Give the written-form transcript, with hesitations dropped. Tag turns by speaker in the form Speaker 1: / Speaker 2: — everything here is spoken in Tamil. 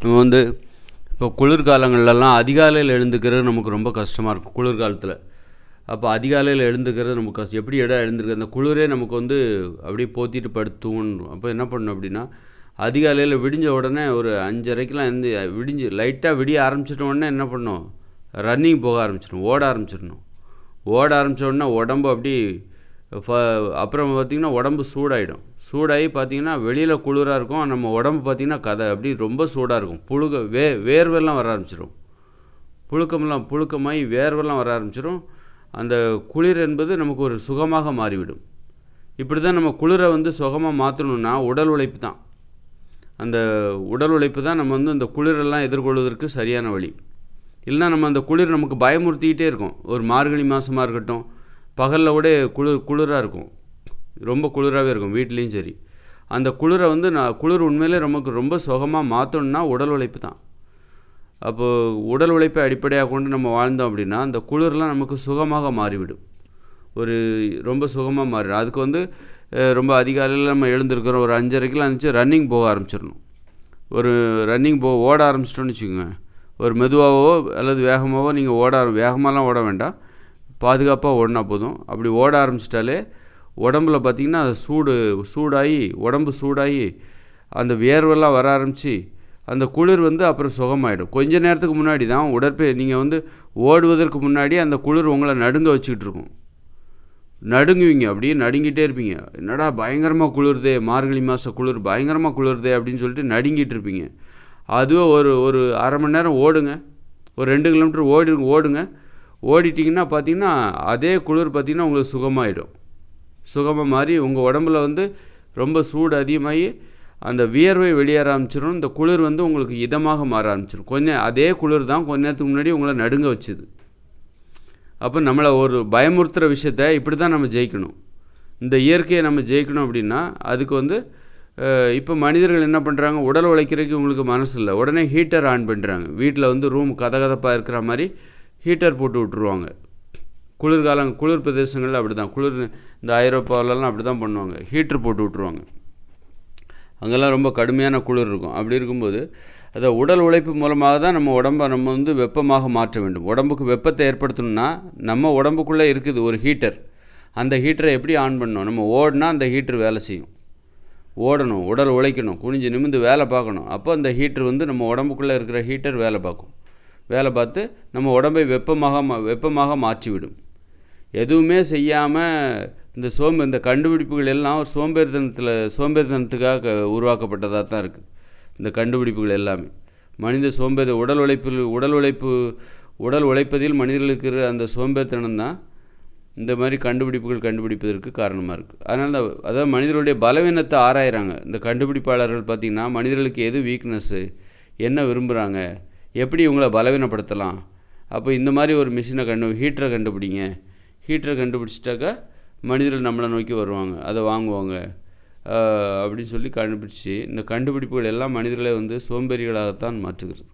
Speaker 1: நம்ம வந்து இப்போ குளிர்காலங்கள்லலாம் அதிகாலையில் எழுந்துக்கிறது நமக்கு ரொம்ப கஷ்டமாக இருக்கும் குளிர்காலத்தில். அப்போ அதிகாலையில் எழுந்துக்கிறது நமக்கு எப்படி எழுந்திருக்க அந்த குளிரே நமக்கு வந்து அப்படியே போத்திட்டு படுத்து தூங்கணும். அப்போ என்ன பண்ணணும் அப்படின்னா, அதிகாலையில் விடிஞ்ச உடனே ஒரு 5:30க்கெலாம் விடிஞ்சு லைட்டாக விடிய ஆரம்பிச்சிட்ட உடனே என்ன பண்ணணும், ரன்னிங் போக ஆரம்பிச்சிடணும், ஓட ஆரம்பிச்சிடணும். ஓட ஆரம்பித்த உடனே உடம்பு அப்படி அப்புறம் பார்த்திங்கன்னா உடம்பு சூடாகிடும். சூடாகி பார்த்திங்கன்னா வெளியில் குளிராக இருக்கும், நம்ம உடம்பு பார்த்திங்கன்னா அப்படி ரொம்ப சூடாக இருக்கும். வேர்வெல்லாம் வர ஆரம்பிச்சிடும். புழுக்கமாகி வேர்வெல்லாம் வர ஆரம்பிச்சிடும். அந்த குளிர் என்பது நமக்கு ஒரு சுகமாக மாறிவிடும். இப்படி தான் நம்ம குளிரை வந்து சுகமாக மாற்றணுன்னா உடல் உழைப்பு தான். அந்த உடல் உழைப்பு தான் நம்ம வந்து அந்த குளிரெல்லாம் எதிர்கொள்வதற்கு சரியான வழி. இல்லைனா நம்ம அந்த குளிர் நமக்கு பயமுறுத்திக்கிட்டே இருக்கும். ஒரு மார்கழி மாதமாக இருக்கட்டும், பகலில் கூட குளிராக இருக்கும், ரொம்ப குளிராகவே இருக்கும் வீட்லேயும் சரி. அந்த குளிரை வந்து குளிர் உண்மையிலே நமக்கு ரொம்ப சுகமாக மாற்றணுன்னா உடல் உழைப்பு தான். அப்போது உடல் உழைப்பை அடிப்படையாக கொண்டு நம்ம வாழ்ந்தோம் அப்படின்னா அந்த குளிர்லாம் நமக்கு சுகமாக மாறிவிடும். ரொம்ப சுகமாக மாறிடும். அதுக்கு வந்து ரொம்ப அதிகாலையில் நம்ம எழுந்திருக்கிறோம், ஒரு 5:30க்கெலாம் இருந்துச்சு ரன்னிங் போக ஆரம்பிச்சிடணும். ஓட ஆரம்பிச்சிட்டோன்னு வச்சுக்கோங்க. ஒரு மெதுவாகவோ அல்லது வேகமாகவோ நீங்கள் வேகமாகலாம் ஓட வேண்டாம், பாதுகாப்பாக ஓடினா போதும். அப்படி ஓட ஆரம்பிச்சிட்டாலே உடம்புல பார்த்திங்கன்னா உடம்பு சூடாகி அந்த வியர்வெல்லாம் வர ஆரம்பித்து அந்த குளிர் வந்து அப்புறம் சுகமாயிடும். கொஞ்ச நேரத்துக்கு முன்னாடி தான் நீங்கள் வந்து ஓடுவதற்கு முன்னாடி அந்த குளிர் உங்களை நடுங்க வச்சுக்கிட்டு இருக்கும். நடுங்குவீங்க, அப்படியே நடுங்கிட்டே இருப்பீங்க. என்னடா பயங்கரமாக குளிருதே, மார்கழி மாத குளிர் பயங்கரமாக குளிருதே அப்படின்னு சொல்லிட்டு நடுங்கிட்டு இருப்பீங்க. அதுவே ஒரு அரை மணி நேரம் ஓடுங்க, ஒரு 2 கிலோமீட்டர் ஓடுங்க. ஓடிட்டிங்கன்னா பார்த்திங்கன்னா அதே குளிர் பார்த்திங்கன்னா உங்களுக்கு சுகமாக மாறி உங்கள் உடம்புல வந்து ரொம்ப சூடு அதிகமாகி அந்த வியர்வை வெளியேற ஆரம்பிச்சிடும். இந்த குளிர் வந்து உங்களுக்கு இதமாக மாற ஆரம்பிச்சிடும். அதே குளிர் தான் கொஞ்ச நேரத்துக்கு முன்னாடி உங்களை நடுங்க வச்சுது. அப்போ நம்மளை ஒரு பயமுறுத்துகிற விஷயத்தை இப்படி தான் நம்ம ஜெயிக்கணும். இந்த இயற்கையை நம்ம ஜெயிக்கணும் அப்படின்னா அதுக்கு வந்து இப்போ மனிதர்கள் என்ன பண்ணுறாங்க, உடல் உழைக்கிறதுக்கு உங்களுக்கு மனசு இல்லை, உடனே ஹீட்டர் ஆன் பண்ணுறாங்க. வீட்டில் வந்து ரூம் கதகதப்பாக இருக்கிற மாதிரி ஹீட்டர் போட்டு விட்ருவாங்க. குளிர் பிரதேசங்களில் அப்படி தான், இந்த ஐரோப்பாவிலலாம் அப்படி தான் பண்ணுவாங்க, ஹீட்டர் போட்டு விட்ருவாங்க. அங்கெல்லாம் ரொம்ப கடுமையான குளிர் இருக்கும். அப்படி இருக்கும்போது அதை உடல் உழைப்பு மூலமாக தான் நம்ம வந்து வெப்பமாக மாற்ற வேண்டும். உடம்புக்கு வெப்பத்தை ஏற்படுத்தணும்னா நம்ம உடம்புக்குள்ளே இருக்குது ஒரு ஹீட்டர். அந்த ஹீட்டரை எப்படி ஆன் பண்ணணும், நம்ம ஓடினா அந்த ஹீட்டர் வேலை செய்யும். ஓடணும், உடல் உழைக்கணும், குனிஞ்சு நிமிந்து வேலை பார்க்கணும். அப்போ அந்த ஹீட்டர் வந்து நம்ம உடம்புக்குள்ளே இருக்கிற ஹீட்டர் வேலை பார்த்து நம்ம உடம்பை வெப்பமாக மாற்றிவிடும். எதுவுமே செய்யாமல் இந்த கண்டுபிடிப்புகள் எல்லாம் ஒரு சோம்பேறித்தனத்துக்காக உருவாக்கப்பட்டதாக தான் இருக்குது. இந்த கண்டுபிடிப்புகள் எல்லாமே மனித உடல் உழைப்பதில் மனிதர்களுக்கு இருக்கிற அந்த சோம்பேறித்தனம் தான் இந்த மாதிரி கண்டுபிடிப்பதற்கு காரணமாக இருக்குது. அதாவது மனிதர்களுடைய பலவீனத்தை ஆராயிறாங்க இந்த கண்டுபிடிப்பாளர்கள். பார்த்திங்கன்னா மனிதர்களுக்கு எது வீக்னஸ்ஸு, என்ன விரும்புகிறாங்க, எப்படி இவங்கள பலவீனப்படுத்தலாம். அப்போ இந்த மாதிரி ஒரு ஹீட்டரை கண்டுபிடிங்க. ஹீட்டரை கண்டுபிடிச்சிட்டாக்கா மனிதர்கள் நம்மளை நோக்கி வருவாங்க, அதை வாங்குவாங்க அப்படின்னு சொல்லி கண்டுபிடிச்சி இந்த கண்டுபிடிப்புகள் எல்லாம் மனிதர்களை வந்து சோம்பேறிகளாகத்தான் மாற்றுகிறது.